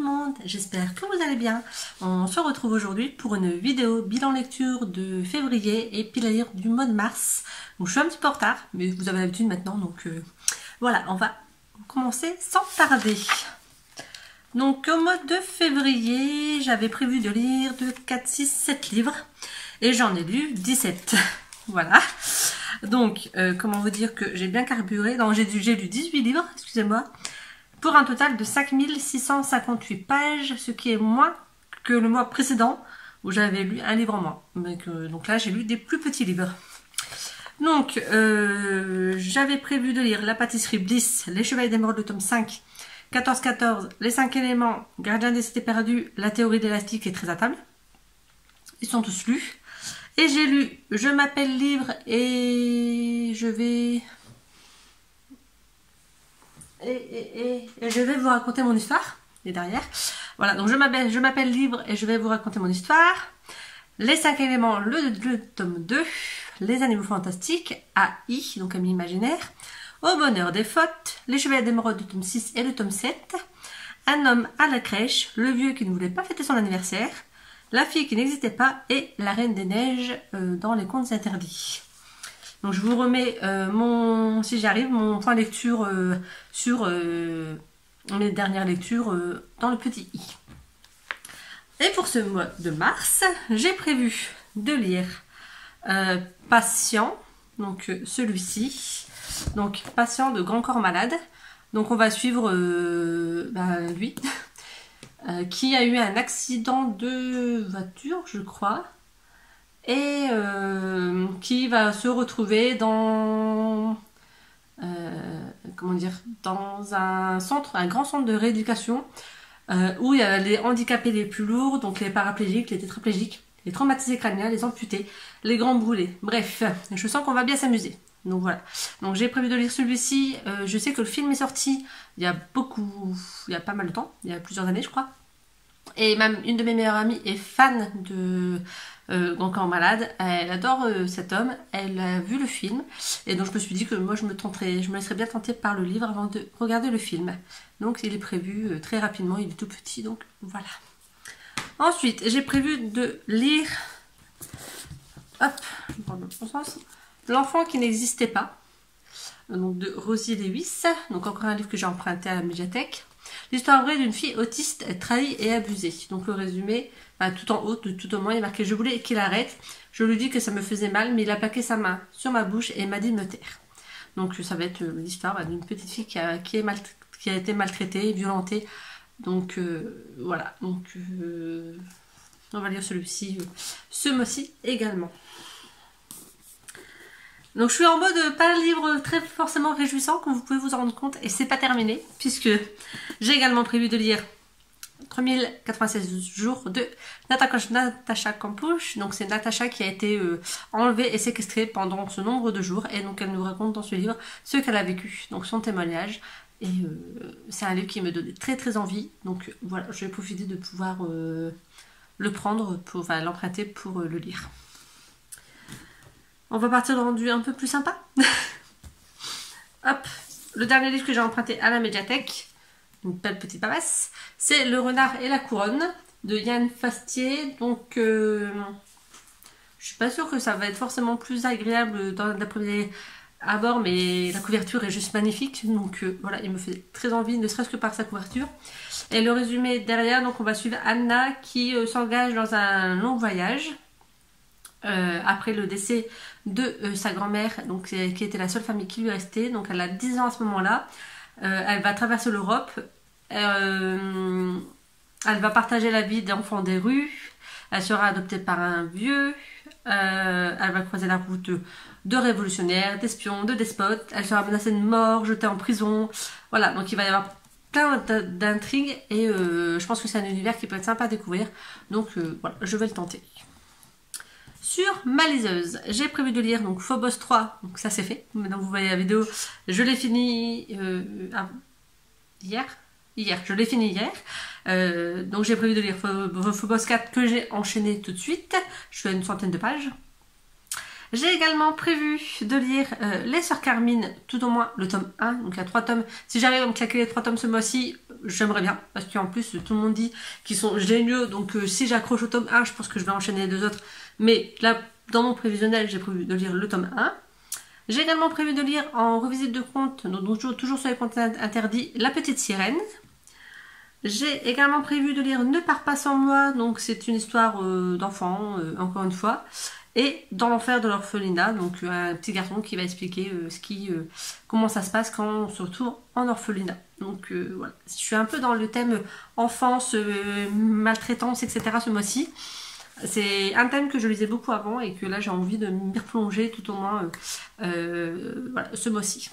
monde, j'espère que vous allez bien. On se retrouve aujourd'hui pour une vidéo bilan lecture de février et puis la lire du mois de mars. Donc je suis un petit peu en retard, mais vous avez l'habitude maintenant, donc voilà, on va commencer sans tarder. Donc au mois de février, j'avais prévu de lire 2, 4, 6, 7 livres et j'en ai lu 17. Voilà. Donc, comment vous dire que j'ai bien carburé. Non, j'ai lu 18 livres, excusez-moi, pour un total de 5658 pages, ce qui est moins que le mois précédent où j'avais lu un livre en moins. Donc là, j'ai lu des plus petits livres. Donc, j'avais prévu de lire La pâtisserie Bliss, Les Chevaliers d'Émeraude, le tome 5, 14-14, Les 5 éléments, Gardien des cités perdues, La théorie d'élastique et Très à table. Ils sont tous lus. Et j'ai lu Je m'appelle livre et je vais... Et je vais vous raconter mon histoire. Et derrière. Voilà, donc je m'appelle livre et je vais vous raconter mon histoire. Les 5 éléments, le tome 2. Les animaux fantastiques, AI, donc amis imaginaires. Au bonheur des fautes. Les chevaliers d'émeraude, le tome 6 et le tome 7. Un homme à la crèche. Le vieux qui ne voulait pas fêter son anniversaire. La fille qui n'existait pas et La Reine des Neiges dans les contes interdits. Donc je vous remets si j'arrive, mon point lecture sur mes dernières lectures dans le petit i. Et pour ce mois de mars, j'ai prévu de lire Patient, donc celui-ci, donc Patient de Grand Corps Malade. Donc on va suivre lui. Qui a eu un accident de voiture, je crois, et qui va se retrouver dans dans un grand centre de rééducation où il y a les handicapés les plus lourds, donc les paraplégiques, les tétraplégiques, les traumatisés crâniens, les amputés, les grands brûlés. Bref, je sens qu'on va bien s'amuser. Donc voilà. Donc j'ai prévu de lire celui-ci. Je sais que le film est sorti il y a pas mal de temps, il y a plusieurs années je crois. Et même une de mes meilleures amies est fan de Grand Corps Malade. Elle adore cet homme. Elle a vu le film. Et donc je me suis dit que moi je me laisserais bien tenter par le livre avant de regarder le film. Donc il est prévu très rapidement. Il est tout petit. Donc voilà. Ensuite, j'ai prévu de lire... Hop, je prends le bon sens. L'enfant qui n'existait pas. Donc de Rosie Lewis. Donc encore un livre que j'ai emprunté à la médiathèque. L'histoire vraie d'une fille autiste trahie et abusée. Donc le résumé, tout en haut, tout au moins, il est marqué « Je voulais qu'il arrête. Je lui dis que ça me faisait mal, mais il a plaqué sa main sur ma bouche et m'a dit de me taire. » Donc ça va être l'histoire d'une petite fille qui a été maltraitée, violentée. Donc voilà. Donc on va lire celui-ci ce mois-ci également. Donc je suis en mode pas un livre très forcément réjouissant, comme vous pouvez vous en rendre compte, et c'est pas terminé, puisque j'ai également prévu de lire 3096 jours de Natasha Kampusch. Donc c'est Natasha qui a été enlevée et séquestrée pendant ce nombre de jours, et donc elle nous raconte dans ce livre ce qu'elle a vécu, donc son témoignage, et c'est un livre qui me donnait très très envie, donc voilà, je vais profiter de pouvoir le prendre, l'emprunter pour le lire. On va partir de rendu un peu plus sympa. Hop, le dernier livre que j'ai emprunté à la médiathèque, une belle petite papasse, c'est Le Renard et la Couronne de Yann Fastier. Donc, je suis pas sûre que ça va être forcément plus agréable dans la première abord, mais la couverture est juste magnifique. Donc voilà, il me fait très envie, ne serait-ce que par sa couverture. Et le résumé derrière, donc on va suivre Anna qui s'engage dans un long voyage. Après le décès de sa grand-mère, donc qui était la seule famille qui lui restait, donc elle a 10 ans à ce moment-là. Elle va traverser l'Europe, elle va partager la vie d'enfants des rues, elle sera adoptée par un vieux, elle va croiser la route de révolutionnaires, d'espions, de despotes, elle sera menacée de mort, jetée en prison. Voilà, donc il va y avoir plein d'intrigues et je pense que c'est un univers qui peut être sympa à découvrir, donc voilà, je vais le tenter. Sur ma liseuse, j'ai prévu de lire donc Phobos 3, donc ça c'est fait. Maintenant vous voyez la vidéo, je l'ai fini hier, je l'ai fini hier. Donc j'ai prévu de lire Phobos 4 que j'ai enchaîné tout de suite. Je suis à une centaine de pages. J'ai également prévu de lire Les Sœurs Carmine, tout au moins le tome 1, donc il y a 3 tomes. Si j'arrive à me claquer les 3 tomes ce mois-ci, j'aimerais bien, parce qu'en plus tout le monde dit qu'ils sont géniaux, donc si j'accroche au tome 1, je pense que je vais enchaîner les 2 autres. Mais là, dans mon prévisionnel, j'ai prévu de lire le tome 1. J'ai également prévu de lire en revisite de contes, donc toujours sur les contes interdits, La Petite Sirène. J'ai également prévu de lire Ne pars pas sans moi, donc c'est une histoire d'enfant, encore une fois. Et Dans l'enfer de l'orphelinat, donc un petit garçon qui va expliquer comment ça se passe quand on se retrouve en orphelinat. Donc voilà, je suis un peu dans le thème enfance, maltraitance, etc. ce mois-ci. C'est un thème que je lisais beaucoup avant et que là j'ai envie de m'y replonger tout au moins voilà, ce mois-ci.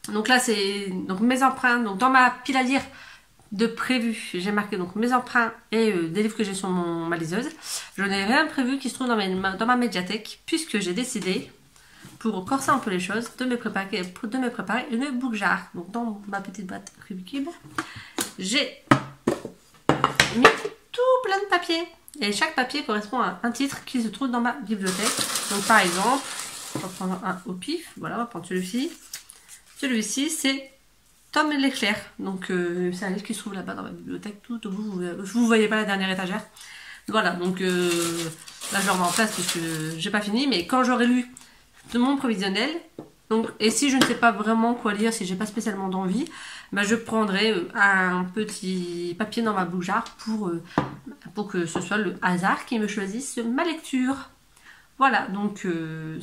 Donc là c'est donc mes empreintes, donc dans ma pile à lire de prévu, j'ai marqué donc mes emprunts et des livres que j'ai sur ma liseuse. Je n'ai rien prévu qui se trouve dans ma médiathèque, puisque j'ai décidé, pour corser un peu les choses, de me préparer une book jar. Donc dans ma petite boîte Rubik's Cube, j'ai mis tout plein de papiers. Et chaque papier correspond à un titre qui se trouve dans ma bibliothèque. Donc par exemple, on va prendre un au pif, voilà, on va prendre celui-ci. Celui-ci c'est Tom et l'éclair, donc c'est un livre qui se trouve là-bas dans ma bibliothèque, vous voyez pas la dernière étagère. Voilà, donc là je le remets en place parce que j'ai pas fini, mais quand j'aurai lu mon prévisionnel, donc, et si je ne sais pas vraiment quoi lire, si j'ai pas spécialement d'envie, bah, je prendrai un petit papier dans ma bougeard pour que ce soit le hasard qui me choisisse ma lecture. Voilà, donc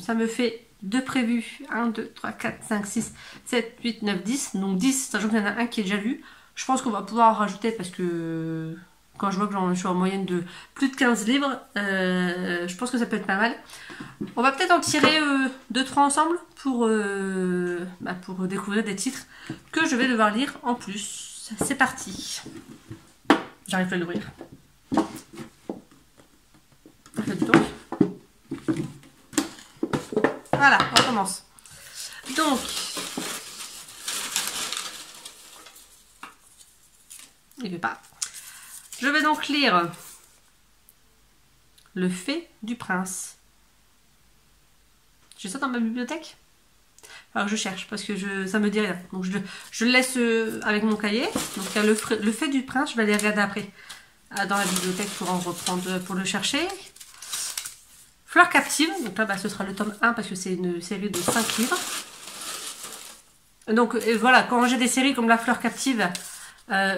ça me fait de prévus 1, 2, 3, 4, 5, 6, 7, 8, 9, 10. Donc 10, sachant qu'il y en a un qui est déjà lu. Je pense qu'on va pouvoir en rajouter parce que quand je vois que je suis en moyenne de plus de 15 livres, je pense que ça peut être pas mal. On va peut-être en tirer 2-3 ensemble pour découvrir des titres que je vais devoir lire en plus. C'est parti. J'arrive pas à l'ouvrir. Donc. Voilà, on commence. Donc, il veut pas. Je vais donc lire Le Fait du Prince. J'ai ça dans ma bibliothèque. Alors je cherche parce que ça me dit rien. Donc je le laisse avec mon cahier. Donc il y a le Fait du Prince, je vais aller regarder après dans la bibliothèque pour en reprendre, pour le chercher. Fleur captive, donc là ce sera le tome 1 parce que c'est une série de 5 livres. Donc voilà, quand j'ai des séries comme la Fleur captive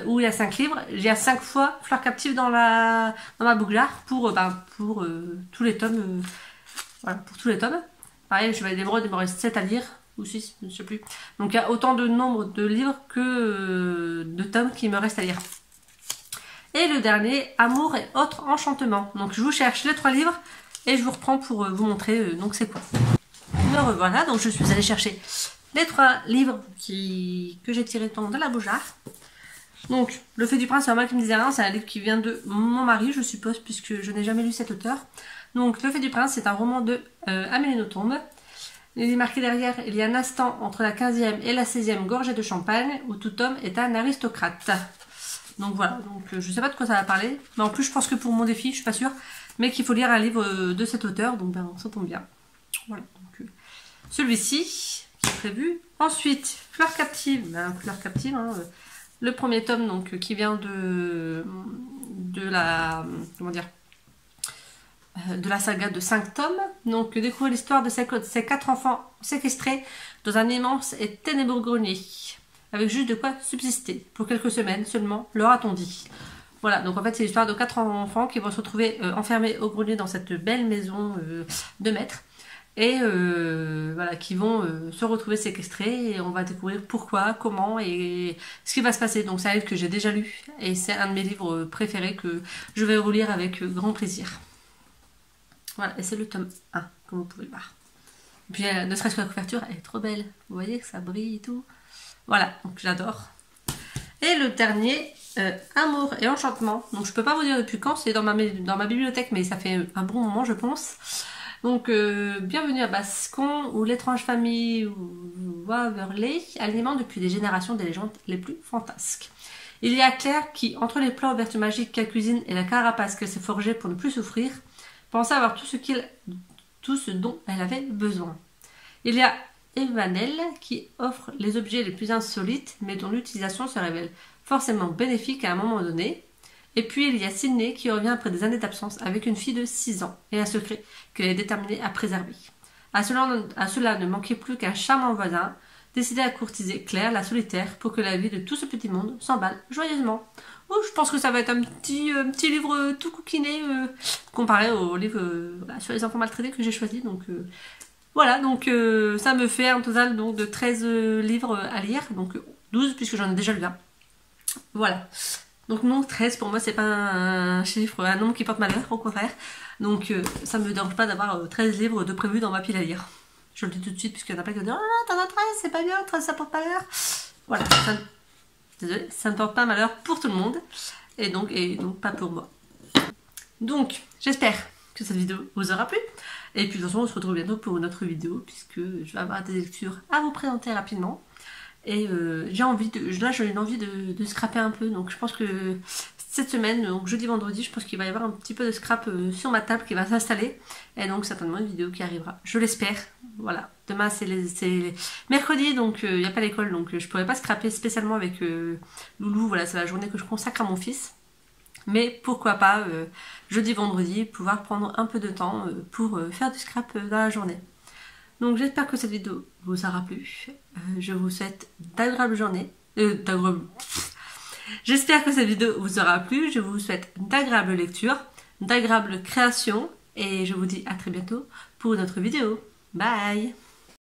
où il y a 5 livres, j'ai à 5 fois Fleur captive dans ma bouglard pour tous les tomes. Voilà, pour tous les tomes. Pareil, je vais il me reste 7 à lire, ou 6, je ne sais plus. Donc il y a autant de nombre de livres que de tomes qui me restent à lire. Et le dernier, Amour et autres enchantements. Donc je vous cherche les 3 livres. Et je vous reprends pour vous montrer donc c'est quoi. Me revoilà, donc je suis allée chercher les 3 livres que j'ai tirés de la bougeard. Donc, Le Fait du Prince, c'est un mal qui me disait rien, c'est un livre qui vient de mon mari, je suppose, puisque je n'ai jamais lu cet auteur. Donc, Le Fait du Prince, c'est un roman de Amélie Nothomb. Il est marqué derrière, il y a un instant entre la 15e et la 16e gorgée de champagne, où tout homme est un aristocrate. Donc voilà, donc je sais pas de quoi ça va parler, mais en plus je pense que pour mon défi, je suis pas sûre, mais qu'il faut lire un livre de cet auteur, donc ben, ça tombe bien. Voilà, donc celui-ci qui est prévu. Ensuite, Fleur captive, Fleur captive, hein, le premier tome donc qui vient de la saga de 5 tomes. Donc découvrir l'histoire de ces 4 enfants séquestrés dans un immense et ténébreux grenier, avec juste de quoi subsister. Pour quelques semaines seulement, leur a-t-on dit. Voilà, donc en fait c'est l'histoire de 4 enfants qui vont se retrouver enfermés au grenier dans cette belle maison de maître. Et voilà, qui vont se retrouver séquestrés et on va découvrir pourquoi, comment et ce qui va se passer. Donc c'est un livre que j'ai déjà lu et c'est un de mes livres préférés que je vais relire avec grand plaisir. Voilà, et c'est le tome 1, comme vous pouvez le voir. Et puis ne serait-ce que la couverture, elle est trop belle. Vous voyez que ça brille et tout. Voilà, donc j'adore. Et le dernier, Amour et enchantement. Donc je peux pas vous dire depuis quand, c'est dans ma bibliothèque, mais ça fait un bon moment je pense. Donc bienvenue à Bascon, où l'étrange famille Waverley alimente depuis des générations des légendes les plus fantasques. Il y a Claire qui, entre les plats aux vertus magiques qu'elle cuisine et la carapace qu'elle s'est forgée pour ne plus souffrir, pensait avoir tout ce tout ce dont elle avait besoin. Il y a Evanel qui offre les objets les plus insolites mais dont l'utilisation se révèle forcément bénéfique à un moment donné. Et puis il y a Sydney qui revient après des années d'absence avec une fille de 6 ans et un secret qu'elle est déterminée à préserver. À cela ne manquait plus qu'un charmant voisin décidé à courtiser Claire, la solitaire, pour que la vie de tout ce petit monde s'emballe joyeusement. Oh, je pense que ça va être un petit livre tout couquiné comparé au livre sur les enfants maltraités que j'ai choisi. Donc voilà, donc ça me fait un total donc, de 13 livres à lire, donc 12 puisque j'en ai déjà lu un. Voilà. Donc non, 13 pour moi c'est pas un chiffre, un nombre qui porte malheur, au contraire. Donc ça me dérange pas d'avoir 13 livres de prévus dans ma pile à lire. Je le dis tout de suite puisqu'il y en a plein qui vont dire « Oh non, t'en as 13, c'est pas bien, 13 ça porte malheur ». Voilà, désolé, ça ne porte pas malheur pour tout le monde. Et donc pas pour moi. Donc, j'espère que cette vidéo vous aura plu. Et puis de toute façon, on se retrouve bientôt pour une autre vidéo puisque je vais avoir des lectures à vous présenter rapidement. Et j'ai envie de scraper un peu, donc je pense que cette semaine, donc jeudi, vendredi, je pense qu'il va y avoir un petit peu de scrap sur ma table qui va s'installer, et donc certainement une vidéo qui arrivera, je l'espère. Voilà, demain c'est mercredi, donc il n'y a pas l'école, donc je pourrais pas scraper spécialement avec Loulou, voilà, c'est la journée que je consacre à mon fils. Mais pourquoi pas jeudi, vendredi, pouvoir prendre un peu de temps pour faire du scrap dans la journée. Donc j'espère que cette vidéo vous aura plu. Je vous souhaite d'agréables journées. J'espère que cette vidéo vous aura plu. Je vous souhaite d'agréables lectures, d'agréables créations. Et je vous dis à très bientôt pour une autre vidéo. Bye!